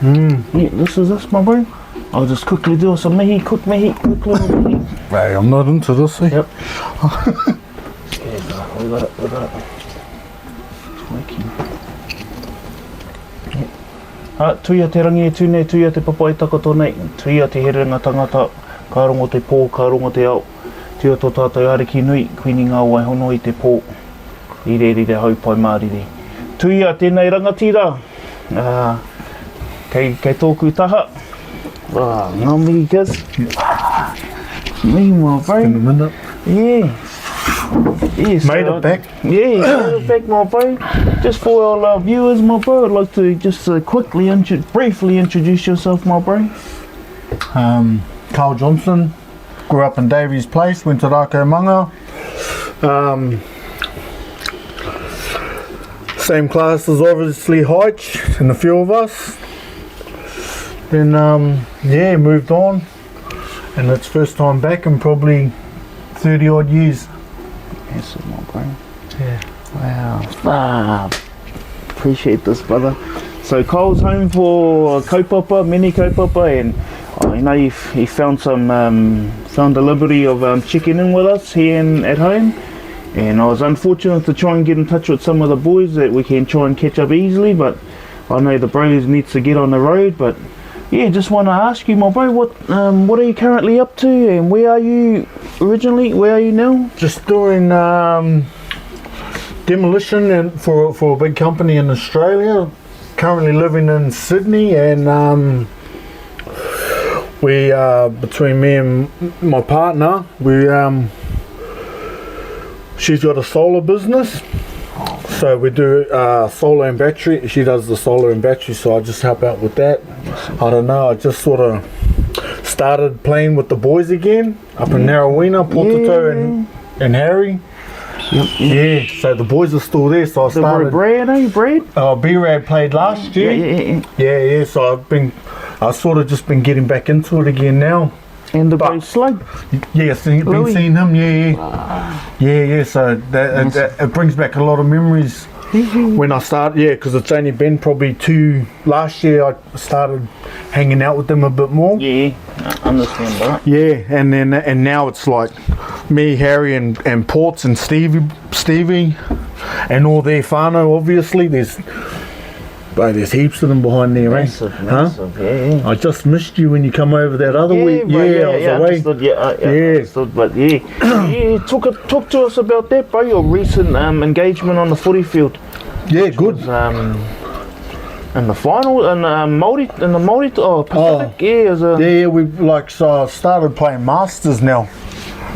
Yeah, this is this, my bro. I'll just quickly do some mihi, quick little mihi. Hey, I'm not into this, eh? Yep. Yeah, we got it. Smoking. Tuia te rangi e tūnei, tuia te papai takato nei, tuia te herenga tangata, ka rongo te pō, ka rongo te ao, tuia tō tātou ariki nui, kuini ngā waihono i te pō, i re haupai māriri. Tuia tēnei rangatira, kei tōku taha, ngā mihi kids, me my bro. In a minute. Yeah. Yes, Made it back. Yeah, made it back, my bro. Just for all our viewers, my bro, I'd like to just briefly introduce yourself, my bro. Karl Johnson, grew up in Davies Place, went to Rako Manga. Same class as obviously Hitch and a few of us. Then yeah, moved on, and it's first time back in probably 30 odd years. Yes, my bro. Yeah. Wow. Appreciate this, brother. So Cole's home for kaupapa, mini kaupapa, and I know he found the liberty of checking in with us here at home. And I was unfortunate to try and get in touch with some of the boys that we can try and catch up easily, but I know the bros needs to get on the road. But yeah, just want to ask you, my bro, what are you currently up to, and where are you originally? Where are you now? Just doing demolition and for a big company in Australia. Currently living in Sydney, and we between me and my partner, she's got a solar business, so we do solar and battery. She does the solar and battery, so I just help out with that. I don't know, I just sort of started playing with the boys again up in Narrowena, Portato and Harry. Yep. Yeah, so the boys are still there, so I started. Brad? B-Rad played last year. Yeah, so I've sort of just been getting back into it again now. And the boy Slug? Yes, been seeing him, yeah, so that it brings back a lot of memories when I started, because it's only been probably last year I started hanging out with them a bit more. Yeah, I understand that. Yeah, and now it's like me, Harry and Ports and Stevie and all their whanau, obviously. There's heaps of them behind there, massive, yeah. I just missed you when you come over that other week. Bro, I was away. Understood, but talk to us about that, bro, your recent engagement on the footy field. Yeah, good. In the final, in the Māori, Pacific, we started playing Masters now.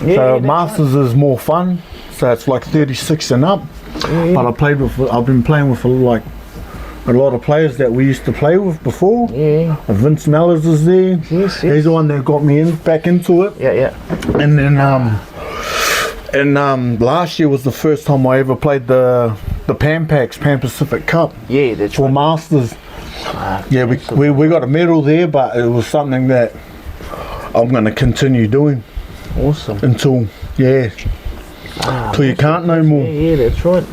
So Masters is more fun, so it's like 36 and up. But I've been playing with like a lot of players that we used to play with before. Yeah. Vince Mellors is there. Yes. He's the one that got me back into it. Yeah. And then last year was the first time I ever played the Pan Pacific Cup. Yeah, that's for right. Masters. We got a medal there, but it was something that I'm going to continue doing. Awesome. Until you can't no more. Yeah, that's right.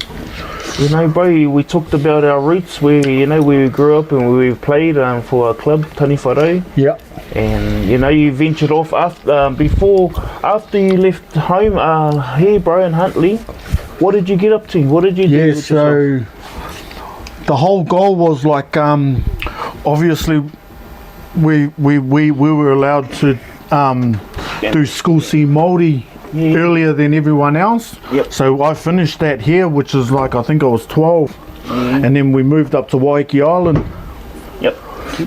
You know, bro, we talked about our roots where, we grew up and we played for our club, Tani Wharau. Yeah. And, you ventured off after you left home here, bro, in Huntly. What did you get up to? What did you do with yourself? The whole goal was like, obviously, we were allowed to do school C Māori earlier than everyone else. Yep. So I finished that here, which is like, I think I was 12. And then we moved up to Waiheke Island. Yep.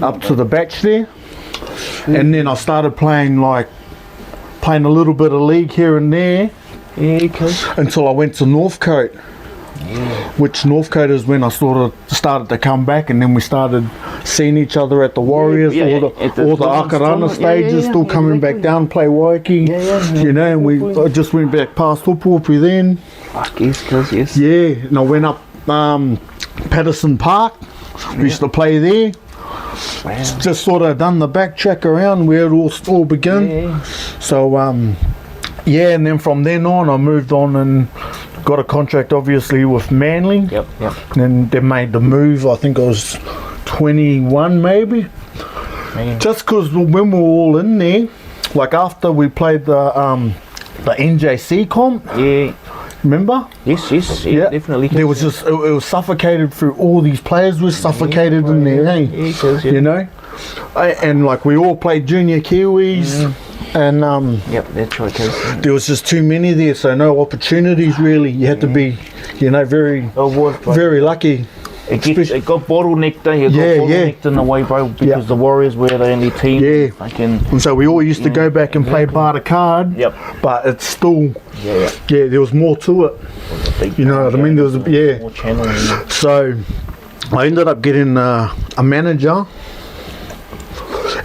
Up to the batch there. And then I started playing a little bit of league here and there. Yeah, okay. Until I went to Northcote. Yeah. Which Northcote is when I sort of started to come back, and then we started seeing each other at the Warriors, all the Akarana stages, still coming back down, play Waiheke, and we just went back past Upuupi then. Fuck yes. Yeah, and I went up Patterson Park, we used to play there. Wow. Just sort of done the backtrack around where it all began. Yeah. So, and then from then on I moved on and got a contract obviously with Manly. Yep. And then they made the move, I think it was 21 maybe. Man. Just because when we were all in there, like after we played the NJC comp, Yeah. remember? Yes, yeah, definitely. There was just, it was suffocated through all these players were suffocated in there, eh? Yeah, 'cause, yeah. You know? And like we all played junior Kiwis, and Yep, that's right, 'cause, there was just too many there, so no opportunities really. You had to be, you know, very, it was, bro. very lucky. It got bottlenecked, eh? It got Yeah, bottlenecked in a way, bro, because the Warriors were the only team. Yeah. Fucking, And so we all used to go back and play barter card. Yep. But it's still, yeah. there was more to it. You know what I mean? There was, More channeling. So I ended up getting a manager,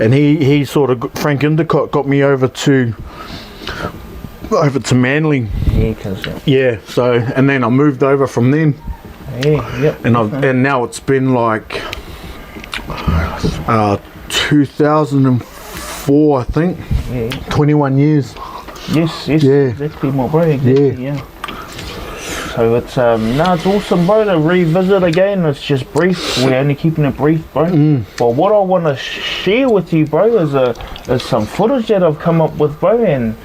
and he sort of, Frank Endicott got me over to Manly. Yeah, 'cause, Yeah. So and then I moved over from then, yeah, yep. and now it's been like 2004, I think. Yeah. 21 years. Yes, Yeah. exactly, my bro, exactly, yeah. So it's it's awesome, bro, to revisit again. It's just brief. We're only keeping it brief, bro. But what I want to share with you, bro, is some footage that I've come up with, bro, and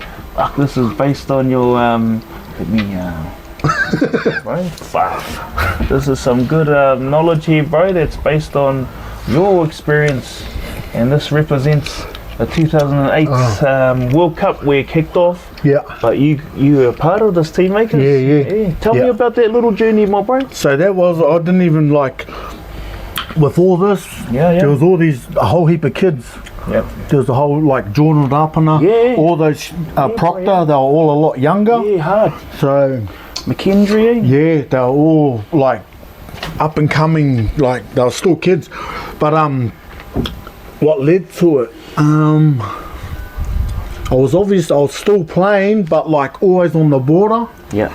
this is based on your let me bro, fuck. This is some good knowledge here, bro. That's based on your experience, and this represents the 2008 World Cup where it kicked off. Yeah. But you were part of this team, makers. Yeah. Tell me about that little journey, my bro. So that was, I didn't even like, with all this, there was all these, a whole heap of kids. Yep. There was a whole, like, Jordan Rapana, all those, Proctor, they were all a lot younger. Yeah, hard. So, McKendry, yeah, they were all, like, up and coming, like, they were still kids. But, what led to it, I was still playing, but like always on the border. Yeah.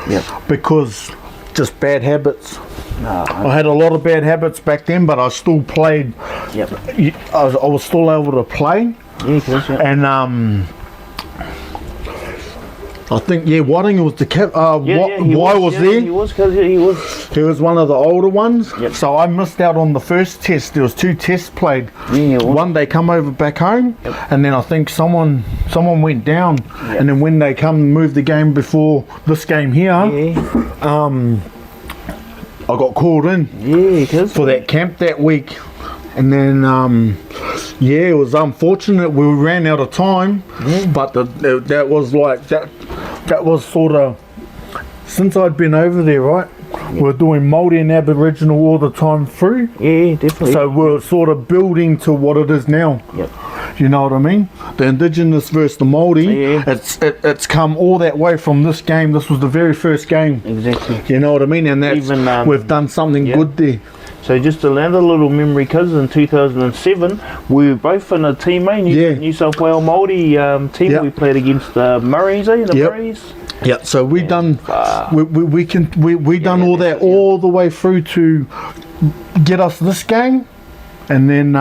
Because just bad habits. Nah. I had a lot of bad habits back then, but I still played. Yep. I was still able to play. Yeah. And I think Wadding was the cap. Why was there? He was, because he was. He was one of the older ones. Yep. So I missed out on the first test. There was 2 tests played. Yeah, One they come over back home, and then I think someone went down, and then when they come and moved the game before this game here, I got called in for that camp that week, and then it was unfortunate. We ran out of time, but that was like that was sort of, since I'd been over there, right? We're doing Māori and Aboriginal all the time through. Yeah, definitely. So we're sort of building to what it is now. Yep. You know what I mean? The Indigenous versus the Māori, it's come all that way from this game. This was the very first game. Exactly. You know what I mean? And that's, Even, we've done something good there. So just another little memory, cause in 2007 we were both in a team, New South Wales Māori team. We played against the Murrays, the Murrays. Yeah, so we done we done all that all the way through to get us this game, and then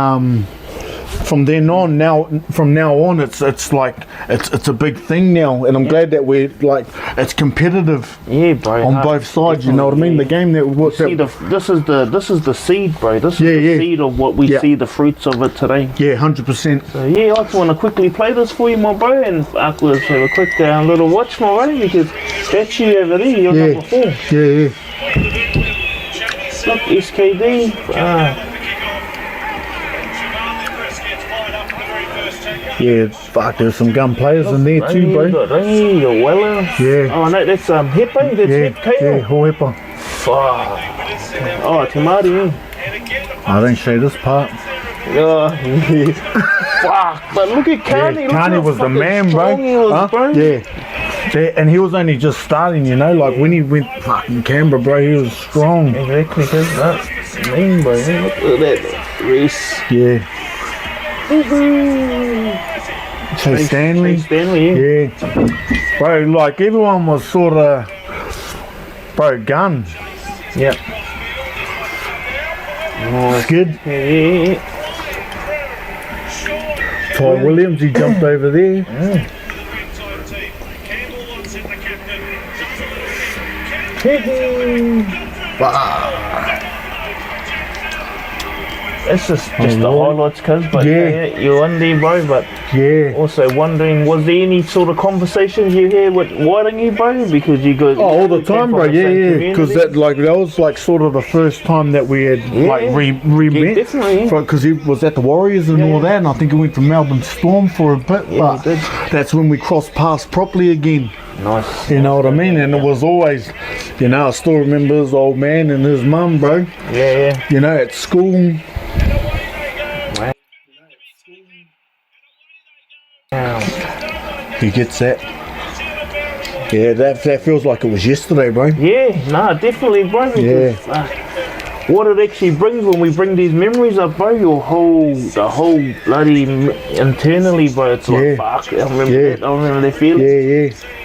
from then on, from now on, it's like it's a big thing now, and I'm glad that we're like it's competitive. Yeah, bro. On both sides, you know what I mean. The game that this is the seed, bro. This is the seed of what we see the fruits of it today. Yeah, 100%. So I just want to quickly play this for you, my bro, and let's have a quick little watch, my bro, because that's you over there. You're number 4. Yeah. Look, SKD. Yeah, fuck, there's some gun players in there too, bro. Yeah. Oh no, that's Hepe, that's Hepe. Yeah, Hohepa. Fuck. Oh, Te Māori. I don't show this part. Fuck, but look at Karl. Yeah, Karl was the man, bro. Bro. Yeah, and he was only just starting, you know, like when he went fucking Canberra, bro, he was strong. Exactly, because that's mean, bro. Look at that race. Yeah. So Stanley, yeah, bro, like everyone was sort of, bro, guns. Yep. Nice. Good. Yeah. Ty Williams, he jumped over there. it's just the highlights, cuz. But yeah, you're on there, bro. But also wondering, was there any sort of conversations you had with Wairangi, bro? Because you got all the time, bro. Because that was like sort of the first time that we had like re-met. Definitely. Because he was at the Warriors and all that, and I think he went to Melbourne Storm for a bit. But that's when we crossed paths properly again. Nice. You know what I mean? And it was always, I still remember his old man and his mum, bro. Yeah. At school. Wow. He gets that. Yeah, that feels like it was yesterday, bro. Yeah, nah, definitely, bro. Because, what it actually brings when we bring these memories up, bro, the whole bloody internally, bro, it's like, fuck, I remember that feeling.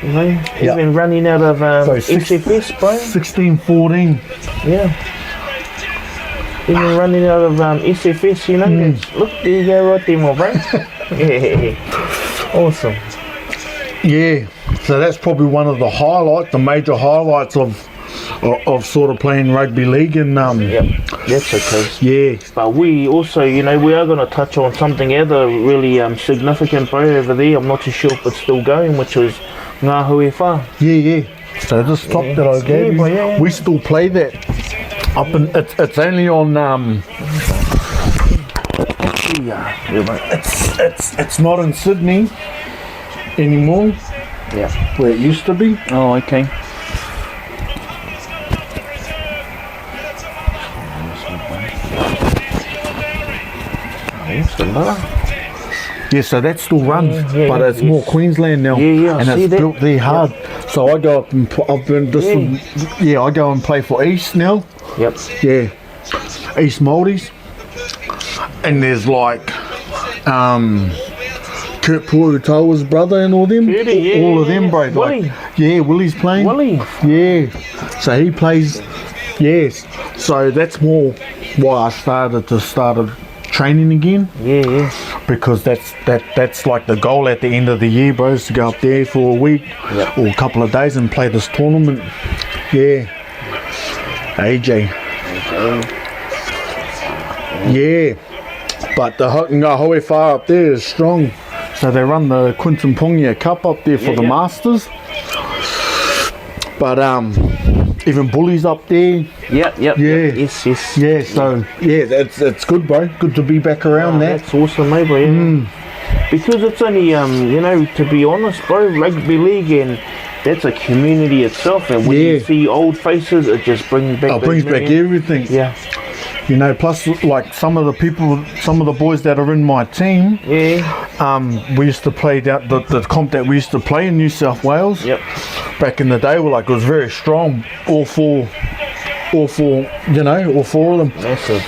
You know, even running out of SFS, bro. 16, 14. Yeah. Even running out of SFS, you know, look, there you go right there, my bro. Awesome. Yeah, so that's probably one of the major highlights of sort of playing rugby league and that's okay. Yeah. But we also, we are going to touch on something other really significant, bro, over there. I'm not too sure if it's still going, which is ngā huefa. Yeah. So this top that I gave you, we still play that. It's only on it's not in Sydney anymore. Yeah. Where it used to be. Oh, okay. Yeah, so that still runs, but it's more Queensland now, and it's built there hard. So I go up and I go and play for East now. Yep. Yeah, East Maldies, and there's like Kurt Purutoa's brother and all them, all of them, bro. Willie. Willie's playing. Willie. Yeah, so he plays. Yes, so that's more why I started training again. Yeah. Because that's like the goal at the end of the year, bro, is to go up there for a week or a couple of days and play this tournament. Yeah. AJ. Yeah. But the Ngā Huefa up there is strong. So they run the Quinton Pongia Cup up there for the Masters. But even Bullies up there. Yep. Yes. Yeah, so it's good, bro. Good to be back around there. That's awesome, mate, bro. Because it's only to be honest, bro, rugby league, and that's a community itself, and when you see old faces, it just brings back everything. Yeah. Plus like some of the boys that are in my team, we used to play the comp that we used to play in New South Wales. Yep. Back in the day, it was very strong. All four of them. Massive.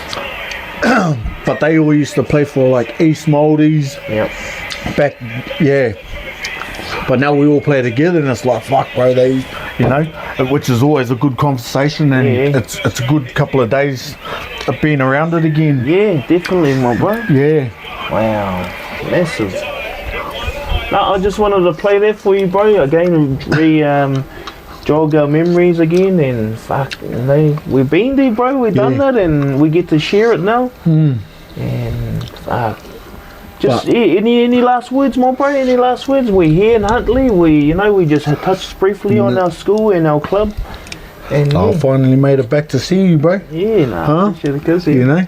But they all used to play for like East Maldies. Yep. But now we all play together, and it's like, fuck, bro, which is always a good conversation, and it's a good couple of days of being around it again. Yeah, definitely, my bro. Yeah. Wow, massive. No, I just wanted to play that for you, bro. Again, jog our memories again, and fuck, we've been there, bro. We've done that, and we get to share it now. And fuck. Just any last words, my bro? Any last words? We're here in Huntley. We just touched briefly on our school and our club. And I finally made it back to see you, bro. Yeah,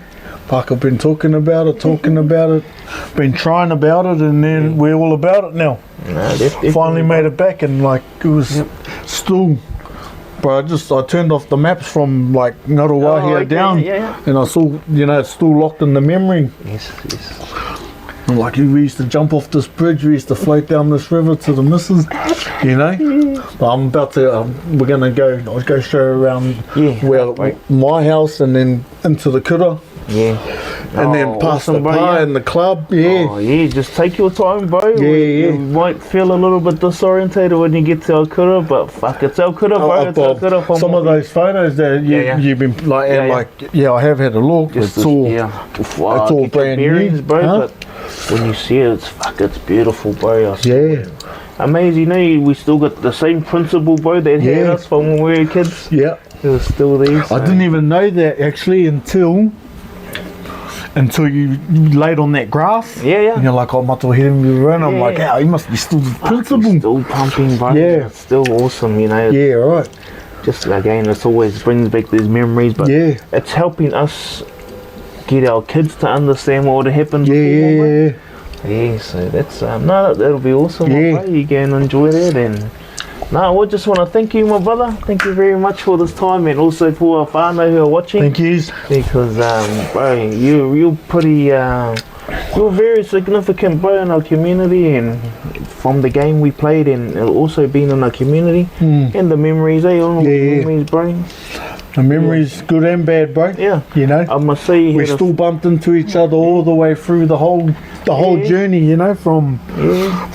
Fuck, I've been talking about it, been trying about it, and then we're all about it now. Finally made it back, and like it was still. But I turned off the maps from like Ngaruahia down, and I saw, it's still locked in the memory. Yes. Like we used to jump off this bridge, we used to float down this river to the missus, But I'm about to, we're gonna I'll go straight around my house and then into the kura. And then past the bar and the club, just take your time, bro. You might feel a little bit disorientated when you get to our kura, but fuck, it's our kura, bro. It's our kura. Some of those photos that you've been like, I have had a look. It's all brand new, bro. But when you see it, it's beautiful, bro. Amazing, we still got the same principal, bro, that had us from when we were kids. It was still there. I didn't even know that actually until until you laid on that grass. Yeah. And you're like, oh, matua hirim me run. I'm like, oh, he must be still principal. Still pumping, bro. Yeah. It's still awesome, you know. Yeah, right. Just again, it always brings back these memories, but it's helping us get our kids to understand what happened before, bro. Yeah, so that's no, that'll be awesome. Yeah, you can enjoy that, and no, I just want to thank you, my brother. Thank you very much for this time, and also for our whanau who are watching. Thank you. Because bro, you're pretty you're very significant, bro, in our community, and from the game we played, and also being in our community, and the memories, all the memories, bro. The memories, good and bad, bro. Yeah, you know. I must say, we still bumped into each other all the way through the whole journey. You know, from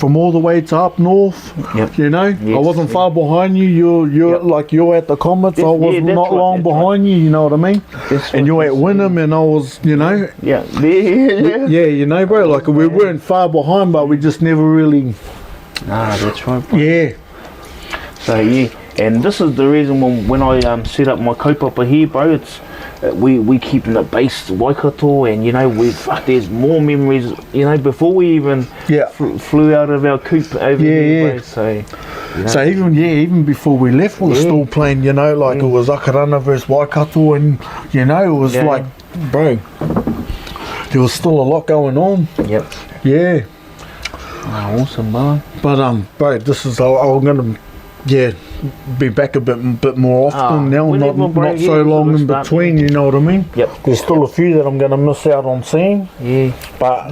all the way to up north. Yep. You know, I wasn't far behind you. You're like you're at the Comets. I was not long behind you. You know what I mean? And you're at Whanau, and I was, you know. Yeah. You know, bro. Like we weren't far behind, but we just never really. Nah, that's right, bro. Yeah. So and this is the reason when I set up my kaupapa here, bro. It's we keeping it based Waikato, and you know there's more memories. You know before we even flew out of our coop over here, bro. So you know, so even before we left, we were still playing. You know, like it was Akarana versus Waikato, and you know it was like, bro, there was still a lot going on. Yep. Yeah. Oh, awesome, bro. But bro, this is I'm gonna be back a bit more often now, not so long in between, you know what I mean? Yep. There's still a few that I'm going to miss out on seeing. Yeah. But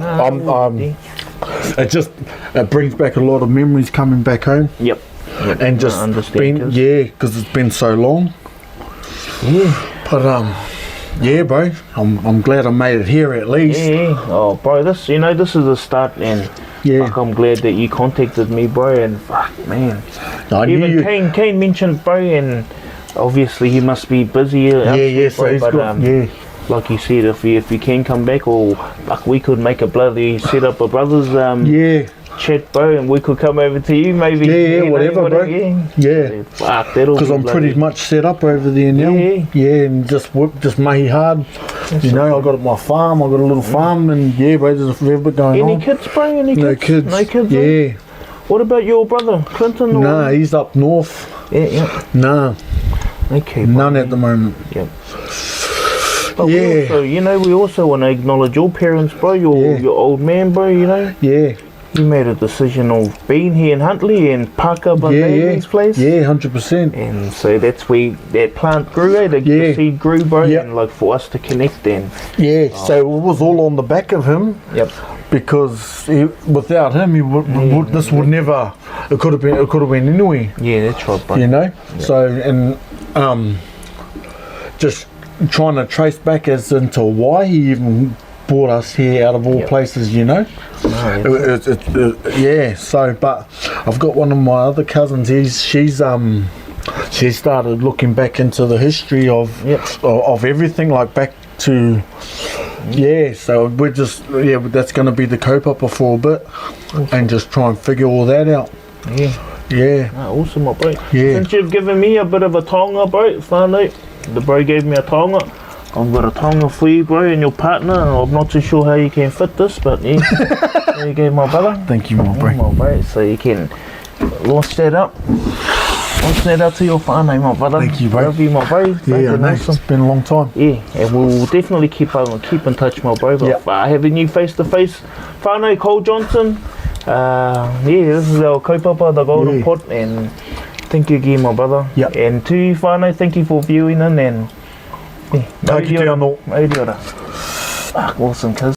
it brings back a lot of memories coming back home. Yep. And just because it's been so long. Yeah. But bro, I'm glad I made it here at least. Yeah. Oh, bro, this is a start, and fuck, I'm glad that you contacted me, bro, and fuck, man. Even Kane mentioned, bro, and obviously he must be busy. Like you said, if you can come back, or like we could make a bloody set up a brothers chat, bro, and we could come over to you, maybe. Whatever, bro. Fuck, that'll because I'm pretty much set up over there now. And just mahi hard. You know, I got my farm. I got a little farm, and bro, there's a fair bit going on. Any kids, bro? No kids. No kids. Yeah. What about your brother, Clinton? Nah, he's up north. Yeah. Nah. Okay. None at the moment. Yep. But we also want to acknowledge your parents, bro. Your old man, bro. You know. Yeah. You made a decision of being here in Huntley and park up on David's place. Yeah, 100%. And so that's where that plant grew, the seed grew, bro. And like for us to connect then. Yeah, so it was all on the back of him. Yep. Because without him, this would never. It could have been anywhere. Yeah, that's right, bro. You know. Yep. So and just trying to trace back as into why he even brought us here out of all places, you know. So but I've got one of my other cousins. She started looking back into the history of everything, like back to so we're just that's going to be the kaupapa for a bit, and just try and figure all that out. Awesome, my bro. Since you've given me a bit of a tonga, bro, the bro gave me a tonga. I've got a tonga for you, bro, and your partner. I'm not too sure how you can fit this, but there you go, my brother. Thank you, my bro. My bro. So you can launch that up. Launch that out to your whanau, my brother. Thank you, bro. Love you, my bro. Yeah, I know. It's been a long time. Yeah, and we'll definitely keep in touch, my bro. But having you face-to-face, whanau Cole Johnson. This is our kaupapa, the Golden Pot, and thank you again, my brother. And to you, whanau, thank you for viewing in, and Taki te anō. Fuck, awesome, cuz.